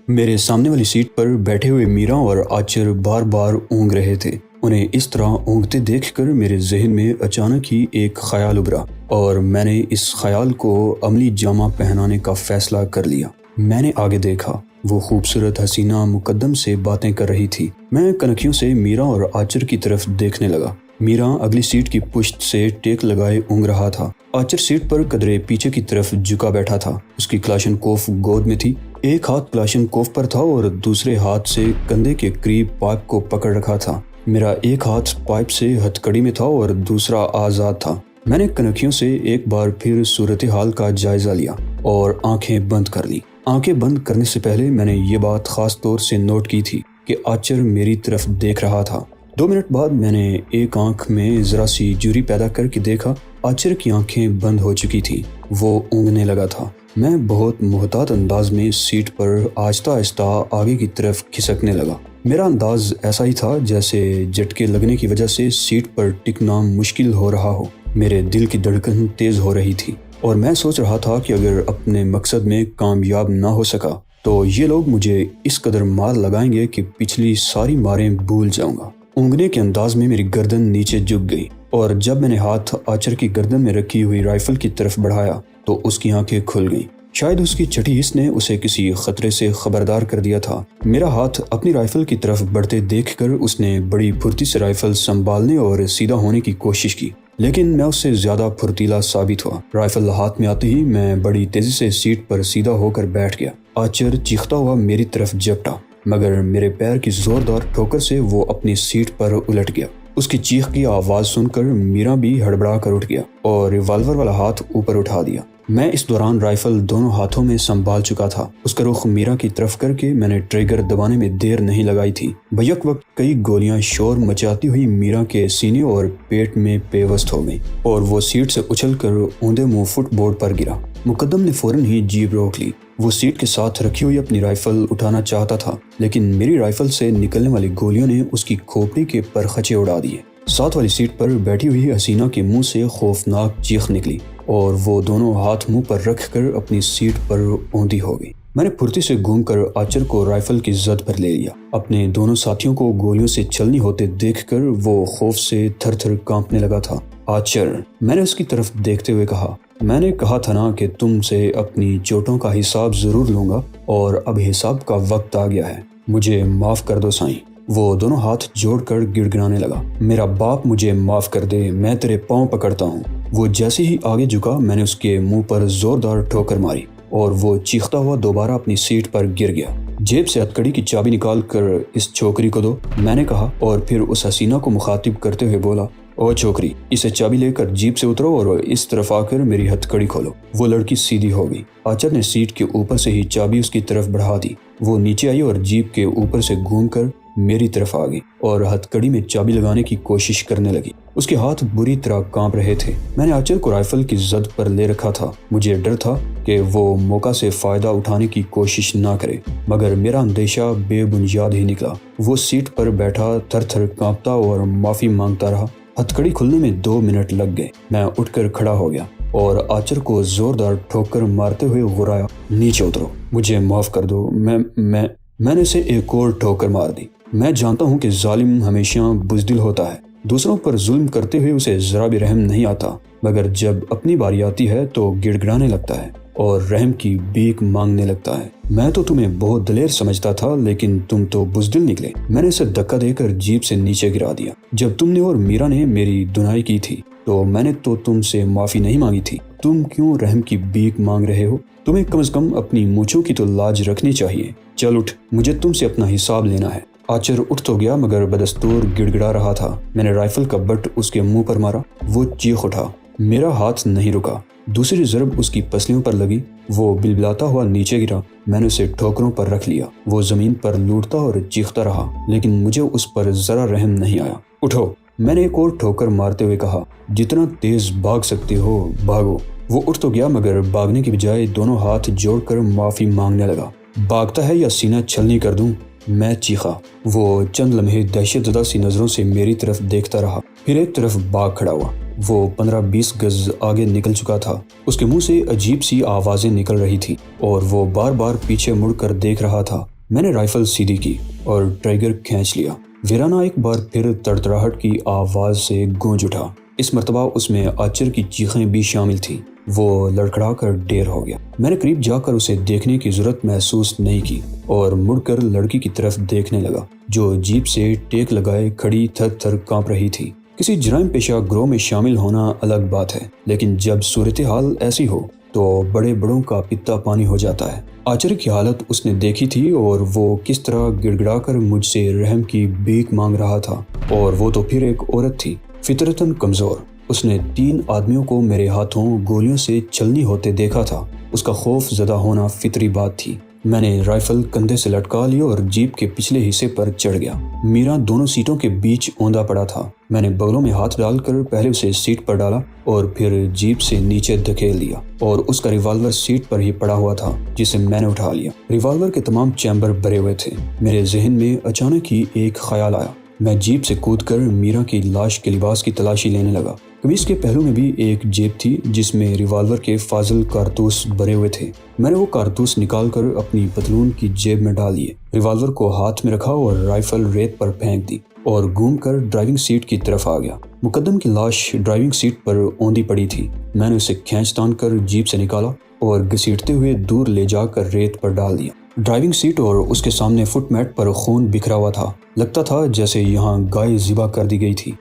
میرے سامنے والی سیٹ پر بیٹھے ہوئے میرا اور آچر بار بار اونگ رہے تھے۔ انہیں اس طرح اونگتے دیکھ کر میرے ذہن میں اچانک ہی ایک خیال ابھرا اور میں نے اس خیال کو عملی جامہ پہنانے کا فیصلہ کر لیا۔ میں نے آگے دیکھا، وہ خوبصورت حسینہ مقدم سے باتیں کر رہی تھی۔ میں کنکھیوں سے میرا اور آچر کی طرف دیکھنے لگا۔ میرا اگلی سیٹ کی پشت سے ٹیک لگائے اونگ رہا تھا۔ آچر سیٹ پر قدرے پیچھے کی طرف جھکا بیٹھا تھا۔ اس کی کلاشنکوف گود میں تھی۔ ایک ہاتھ کلاشنکوف پر تھا اور دوسرے ہاتھ سے کندھے کے قریب پائپ کو پکڑ رکھا تھا۔ میرا ایک ہاتھ پائپ سے ہتھکڑی میں تھا اور دوسرا آزاد تھا۔ میں نے کنکھیوں سے ایک بار پھر صورتحال کا جائزہ لیا اور آنکھیں بند کر لی۔ آنکھیں بند کرنے سے پہلے میں نے یہ بات خاص طور سے نوٹ کی تھی کہ آچر میری طرف دیکھ رہا تھا۔ 2 منٹ بعد میں نے ایک آنکھ میں ذرا سی جوری پیدا کر کے دیکھا۔ آچر کی آنکھیں بند ہو چکی تھی۔ وہ اونگنے لگا تھا۔ میں بہت محتاط انداز میں سیٹ پر آہستہ آہستہ آگے کی طرف کھسکنے لگا۔ میرا انداز ایسا ہی تھا جیسے جھٹکے لگنے کی وجہ سے سیٹ پر ٹکنا مشکل ہو رہا ہو۔ میرے دل کی دھڑکن تیز ہو رہی تھی اور میں سوچ رہا تھا کہ اگر اپنے مقصد میں کامیاب نہ ہو سکا تو یہ لوگ مجھے اس قدر مار لگائیں گے کہ پچھلی ساری ماریں بھول جاؤں گا۔ اونگنے کے انداز میں میری گردن نیچے جھک گئی اور جب میں نے ہاتھ آچر کی گردن میں رکھی ہوئی رائفل کی طرف بڑھایا تو اس کی آنکھیں کھل گئیں۔ شاید اس کی چھٹی حس نے اسے کسی خطرے سے خبردار کر دیا تھا۔ میرا ہاتھ اپنی رائفل کی طرف بڑھتے دیکھ کر اس نے بڑی پھرتی سے رائفل سنبھالنے اور سیدھا ہونے کی کوشش کی، لیکن میں اس سے زیادہ پھرتیلا ثابت ہوا۔ رائفل ہاتھ میں آتے ہی میں بڑی تیزی سے سیٹ پر سیدھا ہو کر بیٹھ گیا۔ آچر چیختا ہوا میری طرف جھپٹا، مگر میرے پیر کی زوردار ٹھوکر سے وہ اپنی سیٹ پر الٹ گیا۔ اس کی چیخ کی آواز سن کر میرا بھی ہڑبڑا کر اٹھ گیا اور ریوالور والا ہاتھ اوپر اٹھا دیا۔ میں اس دوران رائفل دونوں ہاتھوں میں سنبھال چکا تھا۔ اس کا رخ میرا کی طرف کر کے میں نے ٹریگر دبانے میں دیر نہیں لگائی تھی۔ بیک وقت کئی گولیاں شور مچاتی ہوئی میرا کے سینے اور پیٹ میں پیوست ہو گئیں اور وہ سیٹ سے اچھل کر اوندے منہ فٹ بورڈ پر گرا۔ مقدم نے فوراً ہی جیپ روک لی۔ وہ سیٹ کے ساتھ رکھی ہوئی اپنی رائفل اٹھانا چاہتا تھا، لیکن میری رائفل سے نکلنے والی گولیوں نے اس کی کھوپڑی کے پرخچے اڑا دیے۔ ساتھ والی سیٹ پر بیٹھی ہوئی حسینہ کے منہ سے خوفناک چیخ نکلی اور وہ دونوں ہاتھ منہ پر رکھ کر اپنی سیٹ پر اوندھی ہو گئی۔ میں نے پھرتی سے گھوم کر آچر کو رائفل کی زد پر لے لیا۔ اپنے دونوں ساتھیوں کو گولیوں سے چھلنی ہوتے دیکھ کر وہ خوف سے تھر تھر کانپنے لگا تھا۔ آچر، میں نے اس کی طرف دیکھتے ہوئے کہا، میں نے کہا تھا نا کہ تم سے اپنی چوٹوں کا حساب ضرور لوں گا اور اب حساب کا وقت آ گیا ہے۔ مجھے معاف کر دو سائیں۔ وہ دونوں ہاتھ جوڑ کر گڑ گڑانے لگا، میرا باپ مجھے معاف کر دے، میں تیرے پاؤں پکڑتا ہوں۔ وہ جیسے ہی آگے جھکا میں نے اس کے منہ پر زوردار ٹھوکر ماری اور وہ چیختا ہوا دوبارہ اپنی سیٹ پر گر گیا۔ جیب سے ہتھکڑی کی چابی نکال کر اس چھوکری کو دو، میں نے کہا اور پھر اس حسینہ کو مخاطب کرتے ہوئے بولا، او چھوکری، اسے چابی لے کر جیپ سے اترو اور اس طرف آ کر میری ہتھکڑی کھولو۔ وہ لڑکی سیدھی ہو گئی۔ آچر نے سیٹ کے اوپر سے ہی چابی اس کی طرف بڑھا دی۔ وہ نیچے آئی اور جیپ کے اوپر سے گھوم کر میری طرف آ گئی اور ہتھکڑی میں چابی لگانے کی کوشش کرنے لگی۔ اس کے ہاتھ بری طرح کانپ رہے تھے۔ میں نے آچر کو رائفل کی زد پر لے رکھا تھا۔ مجھے ڈر تھا کہ وہ موقع سے فائدہ اٹھانے کی کوشش نہ کرے، مگر میرا اندیشہ بے بنیاد ہی نکلا۔ وہ سیٹ پر بیٹھا تھر تھر کانپتا اور معافی مانگتا رہا۔ ہتھکڑی کھلنے میں 2 منٹ لگ گئے۔ میں اٹھ کر کھڑا ہو گیا اور آچر کو زوردار ٹھوکر مارتے ہوئے غرایا، نیچے اترو، مجھے معاف کر دو۔ میں نے اسے ایک اور ٹھوکر مار دی۔ میں جانتا ہوں کہ ظالم ہمیشہ بزدل ہوتا ہے، دوسروں پر ظلم کرتے ہوئے اسے ذرا بھی رحم نہیں آتا، مگر جب اپنی باری آتی ہے تو گڑ گڑانے لگتا ہے اور رحم کی بھیک مانگنے لگتا ہے۔ میں تو تمہیں بہت دلیر سمجھتا تھا، لیکن تم تو بزدل نکلے۔ میں نے اسے دھکا دے کر جیپ سے نیچے گرا دیا۔ جب تم نے اور میرا نے میری دنائی کی تھی تو میں نے تو تم سے معافی نہیں مانگی تھی۔ تم کیوں رحم کی بھیک مانگ رہے ہو؟ تمہیں کم از کم اپنی مونچھوں کی تو لاج رکھنی چاہیے۔ چل اٹھ، مجھے تم سے اپنا حساب لینا ہے۔ آچر اٹھ تو گیا مگر بدستور گڑ گڑا رہا تھا۔ میں نے رائفل کا بٹ اس کے منہ پر مارا۔ وہ چیخ اٹھا۔ میرا ہاتھ نہیں رکا۔ دوسری ضرب اس کی پسلیوں پر لگی۔ وہ بلبلاتا ہوا نیچے گرا۔ میں نے اسے ٹھوکروں پر رکھ لیا۔ وہ زمین پر لوٹتا اور چیختا رہا، لیکن مجھے اس پر ذرا رحم نہیں آیا۔ اٹھو، میں نے ایک اور ٹھوکر مارتے ہوئے کہا، جتنا تیز بھاگ سکتے ہو بھاگو۔ وہ اٹھ تو گیا مگر بھاگنے کی بجائے دونوں ہاتھ جوڑ کر معافی مانگنے لگا۔ بھاگتا ہے یا سینہ چھلنی کر دوں؟ میں چیخا۔ وہ چند لمحے دہشت زدہ سی نظروں سے میری طرف دیکھتا رہا، پھر ایک طرف بھاگ کھڑا ہوا۔ وہ 15-20 گز آگے نکل چکا تھا۔ اس کے منہ سے عجیب سی آوازیں نکل رہی تھی اور وہ بار بار پیچھے مڑ کر دیکھ رہا تھا۔ میں نے رائفل سیدھی کی اور ٹریگر کھینچ لیا۔ ویرانہ ایک بار پھر تڑتڑاہٹ کی آواز سے گونج اٹھا۔ اس مرتبہ اس میں آرچر کی چیخیں بھی شامل تھیں۔ وہ لڑکھڑا کر ڈیر ہو گیا۔ میں نے قریب جا کر اسے دیکھنے کی ضرورت محسوس نہیں کی اور مڑ کر لڑکی کی طرف دیکھنے لگا جو جیپ سے ٹیک لگائے کھڑی تھر تھر کانپ رہی تھی۔ کسی جرائم پیشہ گروہ میں شامل ہونا الگ بات ہے، لیکن جب صورتحال ایسی ہو تو بڑے بڑوں کا پتا پانی ہو جاتا ہے۔ آرچر کی حالت اس نے دیکھی تھی اور وہ کس طرح گڑ گڑا کر مجھ سے رحم کی بھیک مانگ رہا تھا، اور وہ تو پھر ایک عورت تھی، فطرتاً کمزور۔ اس نے 3 آدمیوں کو میرے ہاتھوں گولیوں سے چھلنی ہوتے دیکھا تھا۔ اس کا خوف زدہ ہونا فطری بات تھی۔ میں نے رائفل کندھے سے لٹکا لی اور جیپ کے پچھلے حصے پر چڑھ گیا۔ میرا دونوں سیٹوں کے بیچ اوندا پڑا تھا۔ میں نے بغلوں میں ہاتھ ڈال کر پہلے اسے سیٹ پر ڈالا اور پھر جیپ سے نیچے دھکیل دیا، اور اس کا ریوالور سیٹ پر ہی پڑا ہوا تھا جسے میں نے اٹھا لیا۔ ریوالور کے تمام چیمبر بھرے ہوئے تھے۔ میرے ذہن میں اچانک ہی ایک خیال آیا۔ میں جیپ سے کود کر میرا کی لاش کے لباس کی تلاشی لینے لگا۔ قمیص کے پہلو میں بھی ایک جیب تھی جس میں ریوالور کے فاضل کارتوس بھرے ہوئے تھے۔ میں نے وہ کارتوس نکال کر اپنی پتلون کی جیب میں ڈال دیے، ریوالور کو ہاتھ میں رکھا اور رائفل ریت پر پھینک دی اور گھوم کر ڈرائیونگ سیٹ کی طرف آ گیا۔ مقدم کی لاش ڈرائیونگ سیٹ پر اوندی پڑی تھی۔ میں نے اسے کھینچ تان کر جیپ سے نکالا اور گھسیٹتے ہوئے دور لے جا کر ریت پر ڈال دیا۔ ڈرائیونگ سیٹ اور اس کے سامنے فٹ میٹ پر خون بکھرا ہوا تھا۔ لگتا تھا جیسے یہاں گائے ذبح کر دی گئی تھی۔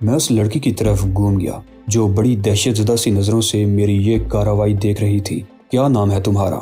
میں اس لڑکی کی طرف گھوم گیا جو بڑی دہشت زدہ سی نظروں سے میری یہ کارروائی دیکھ رہی تھی۔ کیا نام ہے تمہارا؟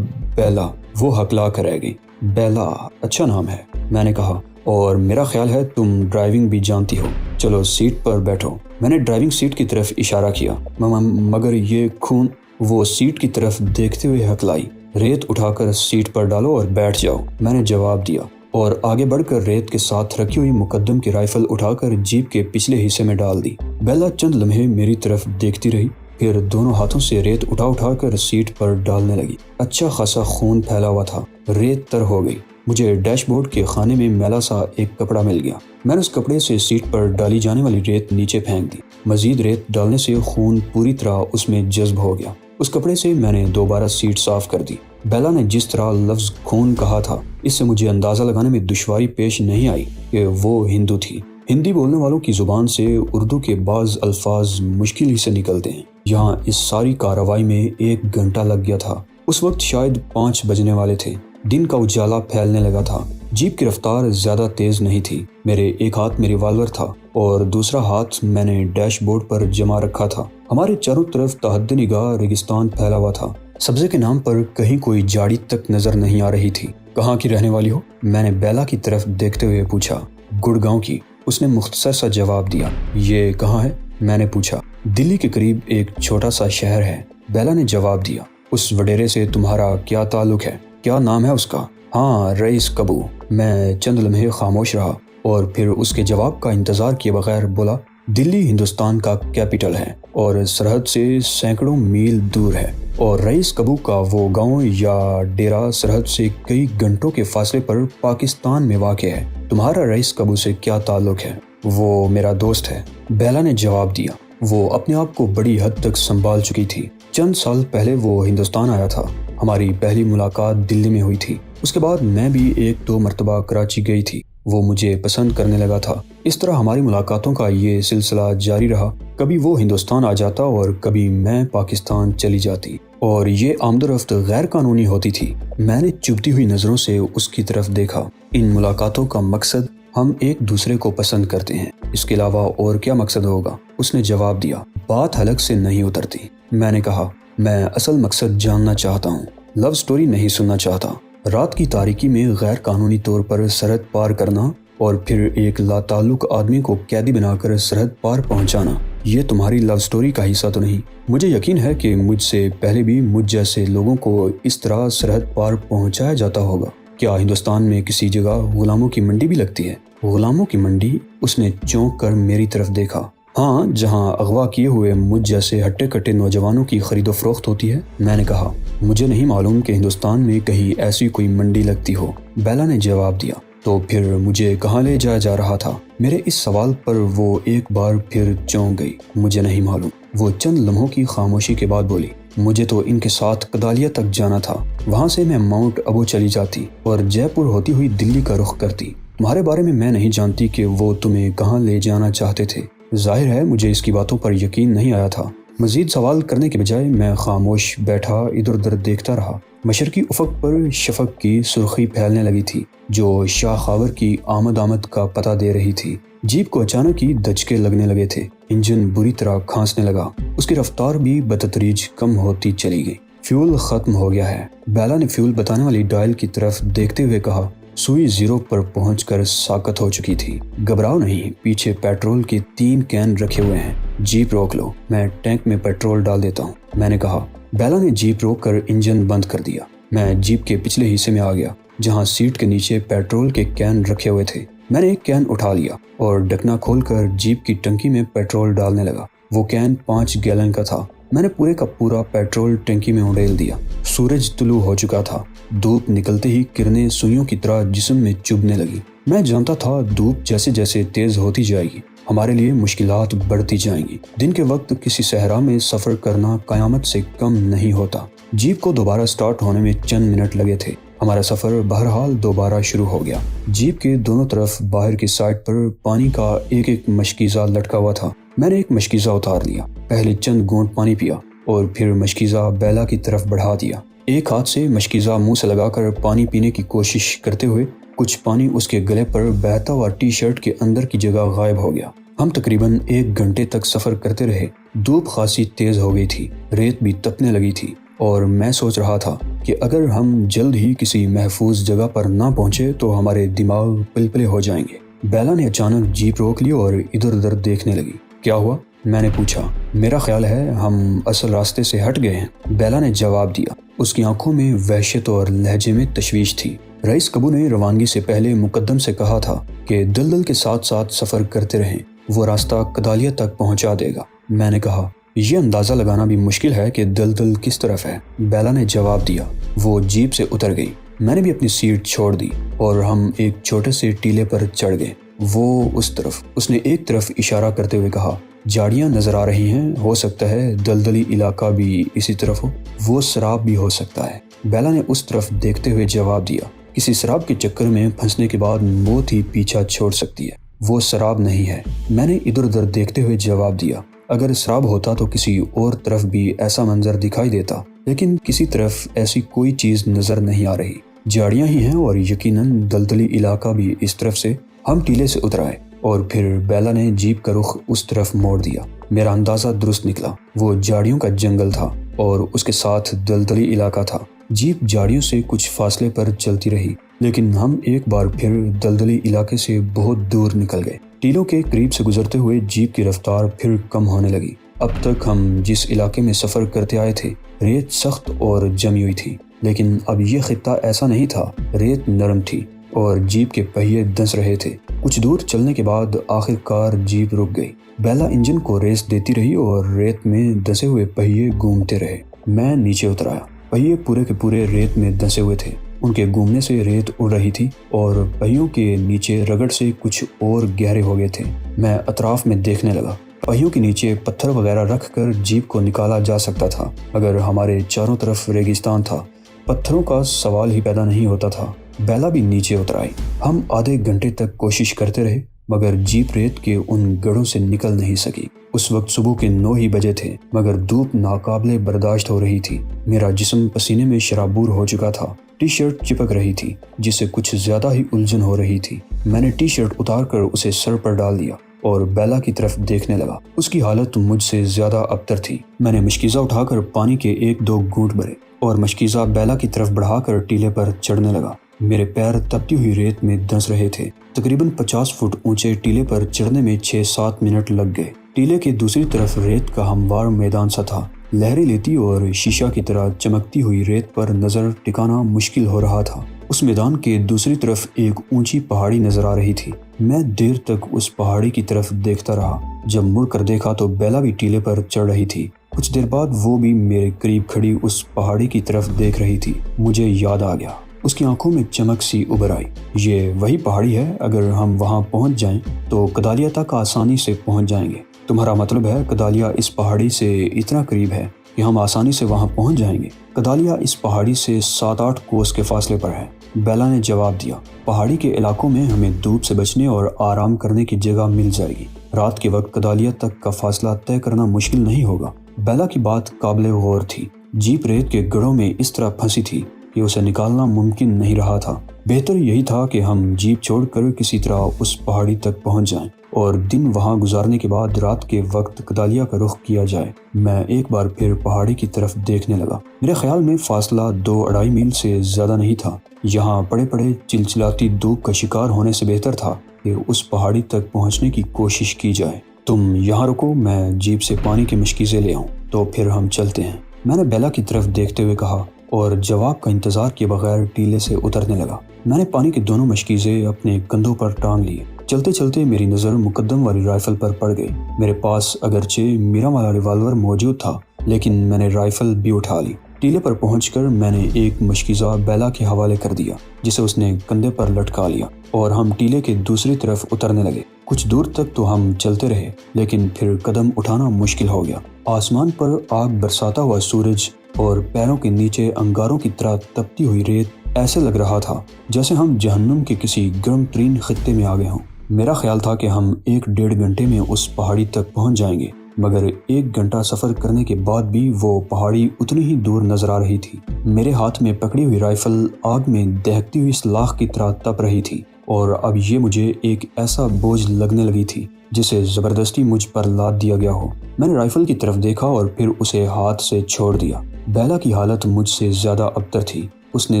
بیلا۔ وہ ہکلا کر رہ گئی۔ بیلا اچھا نام ہے، میں نے کہا، اور میرا خیال ہے تم ڈرائیونگ بھی جانتی ہو۔ چلو سیٹ پر بیٹھو۔ میں نے ڈرائیونگ سیٹ کی طرف اشارہ کیا۔ مگر یہ خون؟ وہ سیٹ کی طرف دیکھتے ہوئے ہکلائی۔ ریت اٹھا کر سیٹ پر ڈالو اور بیٹھ جاؤ، میں نے جواب دیا، اور آگے بڑھ کر ریت کے ساتھ رکھی ہوئی مقدم کی رائفل اٹھا کر جیپ کے پچھلے حصے میں ڈال دی۔ بیلا چند لمحے میری طرف دیکھتی رہی، پھر دونوں ہاتھوں سے ریت اٹھا کر سیٹ پر ڈالنے لگی۔ اچھا خاصا خون پھیلا ہوا تھا۔ ریت تر ہو گئی۔ مجھے ڈیش بورڈ کے خانے میں میلا سا ایک کپڑا مل گیا۔ میں نے اس کپڑے سے سیٹ پر ڈالی جانے والی ریت نیچے پھینک دی۔ مزید ریت ڈالنے سے خون پوری طرح اس میں جذب ہو گیا۔ اس کپڑے سے میں نے دوبارہ سیٹ صاف کر دی۔ بیلا نے جس طرح لفظ خون کہا تھا، اس سے مجھے اندازہ لگانے میں دشواری پیش نہیں آئی کہ وہ ہندو تھی۔ ہندی بولنے والوں کی زبان سے اردو کے بعض الفاظ مشکل ہی سے نکلتے ہیں۔ یہاں اس ساری کارروائی میں 1 گھنٹہ لگ گیا تھا۔ اس وقت شاید 5 بجنے والے تھے۔ دن کا اجالا پھیلنے لگا تھا۔ جیپ کی رفتار زیادہ تیز نہیں تھی۔ میرے ایک ہاتھ میں ریوالور تھا اور دوسرا ہاتھ میں نے ڈیش بورڈ پر جما رکھا تھا۔ ہمارے چاروں طرف تحت نگاہ ریگستان پھیلا ہوا تھا۔ سبزے کے نام پر کہیں کوئی جھاڑی تک نظر نہیں آ رہی تھی۔ کہاں کی رہنے والی ہو؟ میں نے بیلا کی طرف دیکھتے ہوئے پوچھا۔ گڑگاؤں کی، اس نے مختصر سا جواب دیا۔ یہ کہاں ہے؟ میں نے پوچھا۔ دلی کے قریب ایک چھوٹا سا شہر ہے، بیلا نے جواب دیا۔ اس وڈیرے سے تمہارا کیا تعلق ہے؟ کیا نام ہے اس کا؟ ہاں، رئیس کبو۔ میں چند لمحے خاموش رہا اور پھر اس کے جواب کا انتظار کیے بغیر بولا، دلی ہندوستان کا کیپٹل ہے اور سرحد سے سینکڑوں میل دور ہے، اور رئیس کبو کا وہ گاؤں یا ڈیرا سرحد سے کئی گھنٹوں کے فاصلے پر پاکستان میں واقع ہے۔ تمہارا رئیس کبو سے کیا تعلق ہے؟ وہ میرا دوست ہے، بیلا نے جواب دیا۔ وہ اپنے آپ کو بڑی حد تک سنبھال چکی تھی۔ چند سال پہلے وہ ہندوستان آیا تھا۔ ہماری پہلی ملاقات دلی میں ہوئی تھی۔ اس کے بعد میں بھی 1-2 مرتبہ کراچی گئی تھی۔ وہ مجھے پسند کرنے لگا تھا۔ اس طرح ہماری ملاقاتوں کا یہ سلسلہ جاری رہا۔ کبھی وہ ہندوستان آ جاتا اور کبھی میں پاکستان چلی جاتی، اور یہ آمد و رفت غیر قانونی ہوتی تھی۔ میں نے چبھتی ہوئی نظروں سے اس کی طرف دیکھا۔ ان ملاقاتوں کا مقصد ہم ایک دوسرے کو پسند کرتے ہیں، اس کے علاوہ اور کیا مقصد ہوگا؟ اس نے جواب دیا۔ بات حلق سے نہیں اترتی۔ میں نے کہا، میں اصل مقصد جاننا چاہتا ہوں، لو سٹوری نہیں سننا چاہتا۔ رات کی تاریکی میں غیر قانونی طور پر سرحد پار کرنا اور پھر ایک لاتعلق آدمی کو قیدی بنا کر سرحد پار پہنچانا، یہ تمہاری لو سٹوری کا حصہ تو نہیں؟ مجھے یقین ہے کہ مجھ سے پہلے بھی مجھ جیسے لوگوں کو اس طرح سرحد پار پہنچایا جاتا ہوگا۔ کیا ہندوستان میں کسی جگہ غلاموں کی منڈی بھی لگتی ہے؟ غلاموں کی منڈی؟ اس نے چونک کر میری طرف دیکھا۔ ہاں، جہاں اغوا کیے ہوئے مجھ جیسے ہٹے کٹے نوجوانوں کی خرید و فروخت ہوتی ہے، میں نے کہا۔ مجھے نہیں معلوم کہ ہندوستان میں کہیں ایسی کوئی منڈی لگتی ہو، بیلا نے جواب دیا۔ تو پھر مجھے کہاں لے جایا جا رہا تھا؟ میرے اس سوال پر وہ ایک بار پھر چونک گئی۔ مجھے نہیں معلوم، وہ چند لمحوں کی خاموشی کے بعد بولی۔ مجھے تو ان کے ساتھ کدالیہ تک جانا تھا، وہاں سے میں ماؤنٹ ابو چلی جاتی اور جے پور ہوتی ہوئی دلی کا رخ کرتی۔ تمہارے بارے میں نہیں جانتی کہ وہ تمہیں کہاں لے جانا چاہتے تھے۔ ظاہر ہے مجھے اس کی باتوں پر یقین نہیں آیا تھا۔ مزید سوال کرنے کے بجائے میں خاموش بیٹھا ادھر ادھر دیکھتا رہا۔ مشرقی افق پر شفق کی سرخی پھیلنے لگی تھی جو شاہ خاور کی آمد کا پتہ دے رہی تھی۔ جیپ کو اچانک ہی دھچکے لگنے لگے تھے، انجن بری طرح کھانسنے لگا، اس کی رفتار بھی بتدریج کم ہوتی چلی گئی۔ فیول ختم ہو گیا ہے، بیلا نے فیول بتانے والی ڈائل کی طرف دیکھتے ہوئے کہا۔ سوئی 0 پر پہنچ کر ساکت ہو چکی تھی۔ گھبراؤ نہیں، پیچھے پیٹرول کے 3 کین رکھے ہوئے ہیں، جیپ روک لو، میں ٹینک میں پیٹرول ڈال دیتا ہوں، میں نے کہا۔ بیلا نے جیپ روک کر انجن بند کر دیا۔ میں جیپ کے پچھلے حصے میں آ گیا جہاں سیٹ کے نیچے پیٹرول کے کین رکھے ہوئے تھے۔ میں نے ایک کین اٹھا لیا اور ڈھکنا کھول کر جیپ کی ٹنکی میں پیٹرول ڈالنے لگا۔ وہ کین 5 گیلن کا تھا۔ میں نے پورے کا پورا پیٹرول ٹنکی میں اڈیل دیا۔ سورج طلوع ہو چکا تھا، دھوپ نکلتے ہی کرنیں سوئیوں کی طرح جسم میں چبھنے لگی۔ میں جانتا تھا دھوپ جیسے جیسے تیز ہوتی جائے گی ہمارے لیے مشکلات بڑھتی جائیں گی۔ دن کے وقت کسی صحرا میں سفر کرنا قیامت سے کم نہیں ہوتا۔ جیپ کو دوبارہ سٹارٹ ہونے میں چند منٹ لگے تھے۔ ہمارا سفر بہرحال دوبارہ شروع ہو گیا۔ جیپ کے دونوں طرف باہر کی سائڈ پر پانی کا ایک ایک مشکیزہ لٹکا ہوا تھا۔ میں نے ایک مشکیزہ اتار لیا، پہلے چند گھونٹ پانی پیا اور پھر مشکیزہ بیلا کی طرف بڑھا دیا۔ ایک ہاتھ سے مشکیزہ منہ سے لگا کر پانی پینے کی کوشش کرتے ہوئے کچھ پانی اس کے گلے پر بہتا ہوا ٹی شرٹ کے اندر کی جگہ غائب ہو گیا۔ ہم تقریباً 1 گھنٹے تک سفر کرتے رہے۔ دھوپ خاصی تیز ہو گئی تھی، ریت بھی تپنے لگی تھی اور میں سوچ رہا تھا کہ اگر ہم جلد ہی کسی محفوظ جگہ پر نہ پہنچے تو ہمارے دماغ پلپلے ہو جائیں گے۔ بیلا نے اچانک جیپ روک لی اور ادھر ادھر دیکھنے لگی۔ کیا ہوا؟ میں نے پوچھا۔ میرا خیال ہے ہم اصل راستے سے ہٹ گئے ہیں، بیلا نے جواب دیا۔ اس کی آنکھوں میں وحشت اور لہجے میں تشویش تھی۔ رئیس کبو نے روانگی سے پہلے مقدم سے کہا تھا کہ دلدل کے ساتھ ساتھ سفر کرتے رہیں، وہ راستہ کدالیہ تک پہنچا دے گا۔ میں نے کہا، یہ اندازہ لگانا بھی مشکل ہے کہ دلدل کس طرف ہے۔ بیلا نے جواب دیا۔ وہ جیپ سے اتر گئی، میں نے بھی اپنی سیٹ چھوڑ دی اور ہم ایک چھوٹے سے ٹیلے پر چڑھ گئے۔ وہ اس طرف، اس نے ایک طرف اشارہ کرتے ہوئے کہا۔ جھاڑیاں نظر آ رہی ہیں، ہو سکتا ہے دلدلی علاقہ بھی اسی طرف ہو، وہ سراب بھی ہو سکتا ہے۔ بیلا نے اس طرف دیکھتے ہوئے جواب دیا۔ کسی سراب کے چکر میں پھنسنے کے بعد موت ہی پیچھا چھوڑ سکتی ہے، وہ سراب نہیں ہے، میں نے ادھر ادھر دیکھتے ہوئے جواب دیا۔ اگر سراب ہوتا تو کسی اور طرف بھی ایسا منظر دکھائی دیتا، لیکن کسی طرف ایسی کوئی چیز نظر نہیں آ رہی، جھاڑیاں ہی ہیں اور یقیناً دلدلی علاقہ بھی اس طرف سے۔ ہم ٹیلے سے اتر آئے اور پھر بیلا نے جیپ کا رخ اس طرف موڑ دیا۔ میرا اندازہ درست نکلا، وہ جھاڑیوں کا جنگل تھا اور اس کے ساتھ دلدلی علاقہ تھا۔ جیپ جھاڑیوں سے کچھ فاصلے پر چلتی رہی، لیکن ہم ایک بار پھر دلدلی علاقے سے بہت دور نکل گئے۔ ٹیلوں کے قریب سے گزرتے ہوئے جیپ کی رفتار پھر کم ہونے لگی۔ اب تک ہم جس علاقے میں سفر کرتے آئے تھے ریت سخت اور جمی ہوئی تھی، لیکن اب یہ خطہ ایسا نہیں تھا۔ ریت نرم تھی اور جیپ کے پہیے دھنس رہے تھے۔ کچھ دور چلنے کے بعد آخر کار جیپ رک گئی۔ بیلا انجن کو ریس دیتی رہی اور ریت میں دھسے ہوئے پہیے گھومتے رہے۔ میں نیچے اتر آیا۔ پہیے پورے کے پورے ریت میں دھسے ہوئے تھے، ان کے گھومنے سے ریت اڑ رہی تھی اور پہیوں کے نیچے رگڑ سے کچھ اور گہرے ہو گئے تھے۔ میں اطراف میں دیکھنے لگا۔ پہیوں کے نیچے پتھر وغیرہ رکھ کر جیپ کو نکالا جا سکتا تھا، اگر ہمارے چاروں طرف ریگستان تھا پتھروں کا سوال ہی پیدا نہیں ہوتا تھا۔ بیلا بھی نیچے اتر آئی۔ ہم آدھے گھنٹے تک کوشش کرتے رہے مگر جیپ ریت کے ان گڑھوں سے نکل نہیں سکی۔ اس وقت صبح کے 9 ہی بجے تھے مگر دھوپ ناقابل برداشت ہو رہی تھی۔ میرا جسم پسینے میں شرابور ہو چکا تھا، ٹی شرٹ چپک رہی تھی جس سے کچھ زیادہ ہی الجھن ہو رہی تھی۔ میں نے ٹی شرٹ اتار کر اسے سر پر ڈال دیا اور بیلا کی طرف دیکھنے لگا۔ اس کی حالت مجھ سے زیادہ ابتر تھی۔ میں نے مشکیزہ اٹھا کر پانی کے 1-2 گھونٹ بھرے اور مشکیزہ بیلا کی طرف بڑھا کر ٹیلے پر چڑھنے لگا۔ میرے پیر تپتی ہوئی ریت میں دھنس رہے تھے۔ تقریباً 50 فٹ اونچے ٹیلے پر چڑھنے میں 6-7 منٹ لگ گئے۔ ٹیلے کے دوسری طرف ریت کا ہموار میدان سا تھا، لہریں لیتی اور شیشہ کی طرح چمکتی ہوئی ریت پر نظر ٹکانا مشکل ہو رہا تھا۔ اس میدان کے دوسری طرف ایک اونچی پہاڑی نظر آ رہی تھی۔ میں دیر تک اس پہاڑی کی طرف دیکھتا رہا۔ جب مڑ کر دیکھا تو بیلا بھی ٹیلے پر چڑھ رہی تھی۔ کچھ دیر بعد وہ بھی میرے قریب کھڑی اس پہاڑی کی طرف دیکھ رہی تھی۔ مجھے یاد آ گیا، اس کی آنکھوں میں چمک سی ابھر آئی۔ یہ وہی پہاڑی ہے، اگر ہم وہاں پہنچ جائیں تو کدالیہ تک آسانی سے پہنچ جائیں گے۔ تمہارا مطلب ہے کدالیہ اس پہاڑی سے اتنا قریب ہے؟ کہ ہم آسانی سے وہاں پہنچ جائیں گے؟ کدالیا اس پہاڑی سے 7-8 کوس کے فاصلے پر ہے، بیلا نے جواب دیا۔ پہاڑی کے علاقوں میں ہمیں دھوپ سے بچنے اور آرام کرنے کی جگہ مل جائے گی۔ رات کے وقت کدالیا تک کا فاصلہ طے کرنا مشکل نہیں ہوگا۔ بیلا کی بات قابل غور تھی۔ جیپ ریت کے گڑھوں میں اس طرح پھنسی تھی کہ اسے نکالنا ممکن نہیں رہا تھا۔ بہتر یہی تھا کہ ہم جیپ چھوڑ کر کسی طرح اس پہاڑی تک پہنچ جائیں اور دن وہاں گزارنے کے بعد رات کے وقت کدالیا کا رخ کیا جائے۔ میں ایک بار پھر پہاڑی کی طرف دیکھنے لگا۔ میرے خیال میں فاصلہ 2-2.5 میل سے زیادہ نہیں تھا۔ یہاں پڑے پڑے چلچلاتی دھوپ کا شکار ہونے سے بہتر تھا کہ اس پہاڑی تک پہنچنے کی کوشش کی جائے۔ تم یہاں رکو، میں جیپ سے پانی کی مشکیزیں لے آؤں، تو پھر ہم چلتے ہیں، میں نے بیلا کی طرف دیکھتے ہوئے کہا اور جواب کا انتظار کیے بغیر ٹیلے سے اترنے لگا۔ میں نے پانی کی دونوں مشکیزیں اپنے کندھوں پر ٹانگ لی۔ چلتے چلتے میری نظر مقدم والی رائفل پر پڑ گئی۔ میرے پاس اگرچہ میرا والا ریوالور موجود تھا، لیکن میں نے رائفل بھی اٹھا لی۔ ٹیلے پر پہنچ کر میں نے ایک مشکیزہ بیلا کے حوالے کر دیا، جسے اس نے کندھے پر لٹکا لیا، اور ہم ٹیلے کے دوسری طرف اترنے لگے۔ کچھ دور تک تو ہم چلتے رہے، لیکن پھر قدم اٹھانا مشکل ہو گیا۔ آسمان پر آگ برساتا ہوا سورج اور پیروں کے نیچے انگاروں کی طرح تپتی ہوئی ریت ایسے لگ رہا تھا جیسے ہم جہنم کے کسی گرم ترین خطے میں آ گئے ہوں۔ میرا خیال تھا کہ ہم 1-1.5 گھنٹے میں اس پہاڑی تک پہنچ جائیں گے، مگر 1 گھنٹہ سفر کرنے کے بعد بھی وہ پہاڑی اتنی ہی دور نظر آ رہی تھی۔ میرے ہاتھ میں پکڑی ہوئی رائفل آگ میں دہکتی ہوئی سلاخ کی طرح تپ رہی تھی، اور اب یہ مجھے ایک ایسا بوجھ لگنے لگی تھی جسے زبردستی مجھ پر لاد دیا گیا ہو۔ میں نے رائفل کی طرف دیکھا اور پھر اسے ہاتھ سے چھوڑ دیا۔ بیلا کی حالت مجھ سے زیادہ ابتر تھی۔ اس نے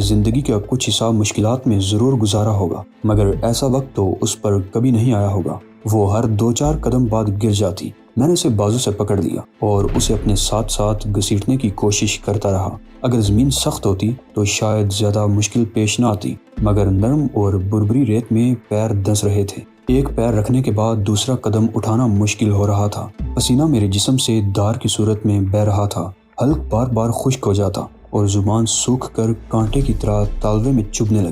زندگی کا کچھ حصہ مشکلات میں ضرور گزارا ہوگا، مگر ایسا وقت تو اس پر کبھی نہیں آیا ہوگا۔ وہ ہر 2-4 قدم بعد گر جاتی۔ میں نے اسے بازو سے پکڑ لیا اور اسے اپنے ساتھ ساتھ گھسیٹنے کی کوشش کرتا رہا۔ اگر زمین سخت ہوتی تو شاید زیادہ مشکل پیش نہ آتی، مگر نرم اور بربری ریت میں پیر دھنس رہے تھے۔ ایک پیر رکھنے کے بعد دوسرا قدم اٹھانا مشکل ہو رہا تھا۔ پسینہ میرے جسم سے دھار کی صورت میں بہہ رہا تھا۔ حلق بار بار خشک ہو جاتا اور زبان سوکھ کر کانٹے کی طرح تالوے میں چبھنے لگی۔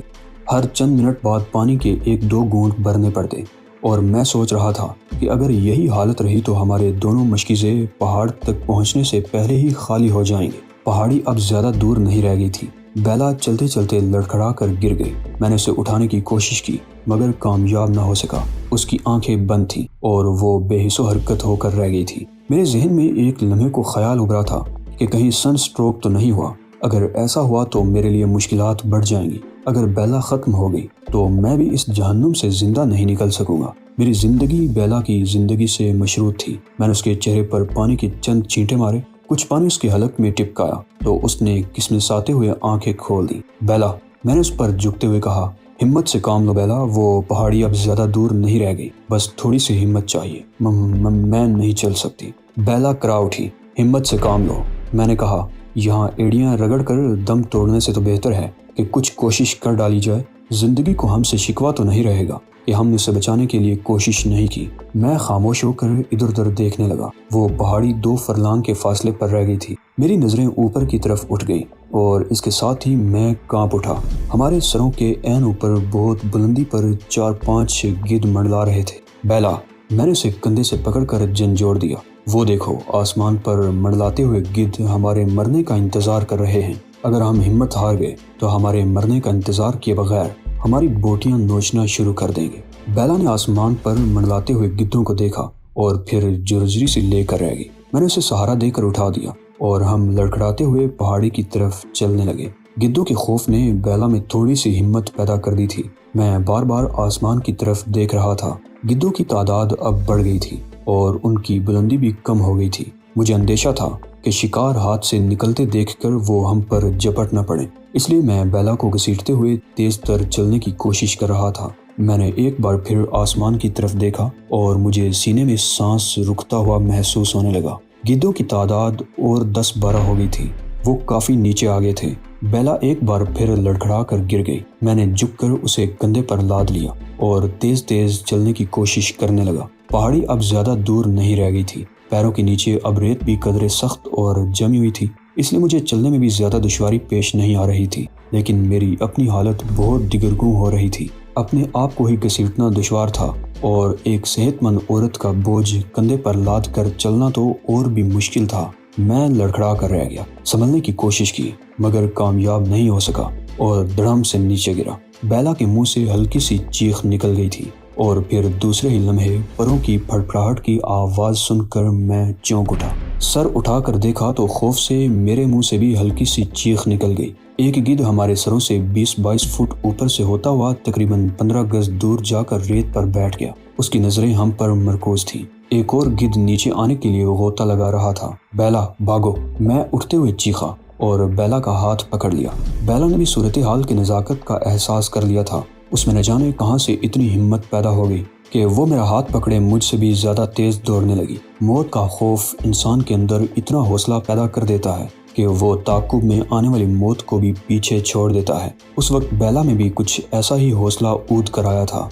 ہر چند منٹ بعد پانی کے 1-2 گھونٹ بھرنے پڑتے، اور میں سوچ رہا تھا کہ اگر یہی حالت رہی تو ہمارے دونوں مشکیزیں پہاڑ تک پہنچنے سے پہلے ہی خالی ہو جائیں گے۔ پہاڑی اب زیادہ دور نہیں رہ گئی تھی۔ بیلا چلتے چلتے لڑکھڑا کر گر گئی۔ میں نے اسے اٹھانے کی کوشش کی، مگر کامیاب نہ ہو سکا۔ اس کی آنکھیں بند تھیں اور وہ بے حس و حرکت ہو کر رہ گئی تھی۔ میرے ذہن میں ایک لمحے کو خیال ابھرا تھا کہ کہیں سن سٹروک تو نہیں ہوا۔ اگر ایسا ہوا تو میرے لیے مشکلات بڑھ جائیں گی۔ اگر بیلا ختم ہو گئی تو میں بھی اس جہنم سے زندہ نہیں نکل سکوں گا۔ میری زندگی بیلا کی زندگی سے مشروط تھی۔ میں نے اس کے چہرے پر پانی کے چند چھینٹے مارے، کچھ پانی اس کے حلق میں ٹپکایا تو اس نے کسمساتے ہوئے آنکھیں کھول دی۔ بیلا، میں نے اس پر جھکتے ہوئے کہا، ہمت سے کام لو بیلا، وہ پہاڑی اب زیادہ دور نہیں رہ گئی، بس تھوڑی سی ہمت چاہیے۔ میں نہیں چل سکتی۔ بیلا کرا اٹھی۔ ہمت سے کام لو، میں نے کہا، یہاں ایڑیاں رگڑ کر دم توڑنے سے تو بہتر ہے کہ کچھ کوشش کر ڈالی جائے۔ زندگی کو ہم سے شکوہ تو نہیں رہے گا کہ ہم نے اسے بچانے کے لیے کوشش نہیں کی۔ میں خاموش ہو کر ادھر ادھر دیکھنے لگا۔ وہ پہاڑی 2 فرلانگ کے فاصلے پر رہ گئی تھی۔ میری نظریں اوپر کی طرف اٹھ گئی اور اس کے ساتھ ہی میں کانپ اٹھا۔ ہمارے سروں کے عین اوپر بہت بلندی پر 4-5 گدھ منڈلا رہے تھے۔ بیلا، میں نے اسے کندھے سے پکڑ کر جھنجھوڑ دیا۔ وہ دیکھو، آسمان پر منڈلاتے ہوئے گدھ ہمارے مرنے کا انتظار کر رہے ہیں۔ اگر ہم ہمت ہار گئے تو ہمارے مرنے کا انتظار کیے بغیر ہماری بوٹیاں نوچنا شروع کر دیں گے۔ بیلا نے آسمان پر منڈلاتے ہوئے گدھوں کو دیکھا اور پھر جرجری سے لے کر رہ گئی۔ میں نے اسے سہارا دے کر اٹھا دیا اور ہم لڑکھڑاتے ہوئے پہاڑی کی طرف چلنے لگے۔ گدھوں کے خوف نے بیلا میں تھوڑی سی ہمت پیدا کر دی تھی۔ میں بار بار آسمان کی طرف دیکھ رہا تھا۔ گدھوں کی تعداد اب بڑھ گئی تھی اور ان کی بلندی بھی کم ہو گئی تھی۔ مجھے اندیشہ تھا کہ شکار ہاتھ سے نکلتے دیکھ کر وہ ہم پر جپٹ نہ پڑے، اس لیے میں بیلا کو گھسیٹتے ہوئے تیز تر چلنے کی کوشش کر رہا تھا۔ میں نے ایک بار پھر آسمان کی طرف دیکھا اور مجھے سینے میں سانس رکتا ہوا محسوس ہونے لگا۔ گدھوں کی تعداد اور 10-12 ہو گئی تھی۔ وہ کافی نیچے آ گئے تھے۔ بیلا ایک بار پھر لڑکھڑا کر گر گئی۔ میں نے جھک کر اسے کندھے پر لاد لیا اور تیز تیز چلنے کی کوشش کرنے لگا۔ پہاڑی اب زیادہ دور نہیں رہ گئی تھی۔ پیروں کے نیچے اب ریت بھی قدرے سخت اور جمی ہوئی تھی، اس لیے مجھے چلنے میں بھی زیادہ دشواری پیش نہیں آ رہی تھی، لیکن میری اپنی حالت بہت دگرگوں ہو رہی تھی۔ اپنے آپ کو ہی گھسیٹنا دشوار تھا اور ایک صحت مند عورت کا بوجھ کندھے پر لاد کر چلنا تو اور بھی مشکل تھا۔ میں لڑکھڑا کر رہ گیا، سنبھلنے کی کوشش کی مگر کامیاب نہیں ہو سکا اور دڑم سے نیچے گرا۔ بیلا کے منہ سے ہلکی سی چیخ نکل گئی تھی اور پھر دوسرے ہی لمحے پروں کی پھڑپڑاہٹ کی آواز سن کر میں چونک اٹھا۔ سر اٹھا کر دیکھا تو خوف سے میرے منہ سے بھی ہلکی سی چیخ نکل گئی۔ ایک گدھ ہمارے سروں سے 20-22 فٹ اوپر سے ہوتا ہوا تقریباً 15 گز دور جا کر ریت پر بیٹھ گیا۔ اس کی نظریں ہم پر مرکوز تھیں۔ ایک اور گدھ نیچے آنے کے لیے غوطہ لگا رہا تھا۔ بیلا بھاگو! میں اٹھتے ہوئے چیخا اور بیلا کا ہاتھ پکڑ لیا۔ بیلا نے بھی صورتحال کی نزاکت کا احساس کر لیا تھا۔ اس میں نہ جانے کہاں سے اتنی ہمت پیدا ہو گئی کہ وہ میرا ہاتھ پکڑے مجھ سے بھی زیادہ تیز دوڑنے لگی۔ موت کا خوف انسان کے اندر اتنا حوصلہ پیدا کر دیتا ہے کہ وہ تعاقب میں آنے والی موت کو بھی پیچھے چھوڑ دیتا ہے۔ اس وقت بیلا میں بھی کچھ ایسا ہی حوصلہ اود کر آیا تھا۔